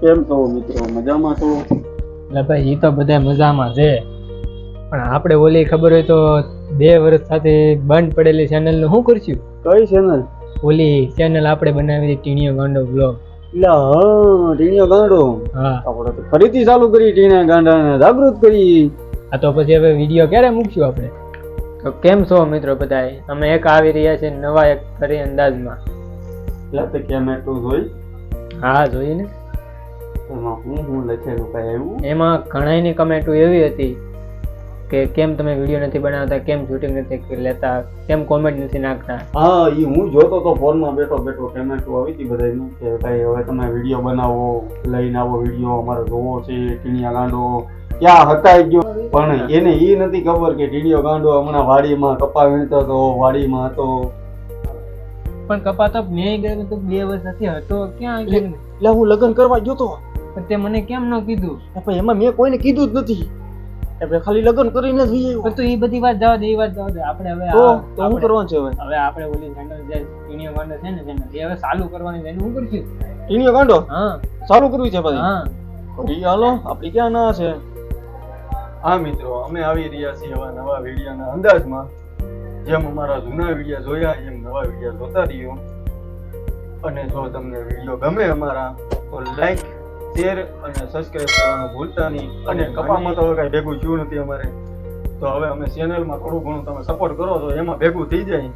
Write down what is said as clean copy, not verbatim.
કેમ છો મિત્રો? મજામાં છો? એટલે ભાઈ એ તો બધા મજામાં છે, પણ આપણે ઓલી ખબર હોય તો 2 વર્ષ સાથે બંધ પડેલી ચેનલ નું શું કરશું? કઈ ચેનલ? ઓલી ચેનલ આપણે બનાવી ટીણીયો ગાંડો બ્લોગ. એટલે હા, ટીણીયો ગાંડો. હા, આપણે તો ફરીથી ચાલુ કરી ટીણીયા ગાંડાને જાગૃત કરી. આ તો પછી હવે વિડીયો ક્યારે મૂકશું આપણે? તો કેમ છો મિત્રો બધાય? અમે એક આવી રહ્યા છે નવા એક ફરી અંદાજમાં. એટલે તે કેમ એટલું જોઈ? હા જોઈએ ને. એમાં હું લખેલું કઈ આવ્યું? એમાં ઘણાની કમેન્ટો એવી હતી કે કેમ તમે વિડીયો નથી બનાવતા, કેમ શૂટિંગ નથી લેતા, કેમ કોમેન્ટ નથી નાખતા. હા, એ હું જોતો તો ફોનમાં બેઠો કમેન્ટ આવી હતી બધાની કે ભાઈ હવે તમે વિડીયો બનાવો, લઈને આવો વિડીયો, અમારે જોવો છે ટીણીયા ગાંડો. ક્યાં હતા ગયો, પણ એને એ નથી ખબર કે ટીણીયો ગાંડો હમણાં વાડીમાં કપા વીણતો હતો, વાડીમાં હતો. પણ કપા તો મેં ગયો તો 2 વર્ષ નથી હતો, ક્યાં ગયો? એટલે હું લગ્ન કરવા ગયો તો, પણ તે મને કેમ ન કીધું? પણ એમાં મેં કોઈને કીધું જ નથી. આપણે ખાલી લગ્ન કરીને જ જઈએ. પણ તું એ બધી વાત જવા દે, એ વાત જવા દે. આપણે હવે તો શું કરવાનું છે? હવે આપણે ઓલી ચેનલ જે ટીણીયો ગાંડો છે ને ચેનલ, એ હવે ચાલુ કરવાની છે. એનું શું કરશું? ટીણીયો ગાંડો હા ચાલુ કરવી છે ભાઈ. હા, હાલો, આપણી ક્યાં ના છે? હા મિત્રો, અમે આવી રહ્યા છીએ હવે નવા વિડીયોના અંદાજમાં. જેમ અમારા જૂના વિડીયો જોયા એમ નવા વિડીયો જોતા રહ્યો. અને જો તમને વિડીયો ગમે અમારા તો લાઈક, શેર અને સબસ્ક્રાઇબ કરવાનું ભૂલતા નહીં. અને કપામાં તો હવે કાંઈ ભેગું થયું નથી અમારે, તો હવે અમે ચેનલમાં થોડું ઘણું તમે સપોર્ટ કરો તો એમાં ભેગું થઈ જાય.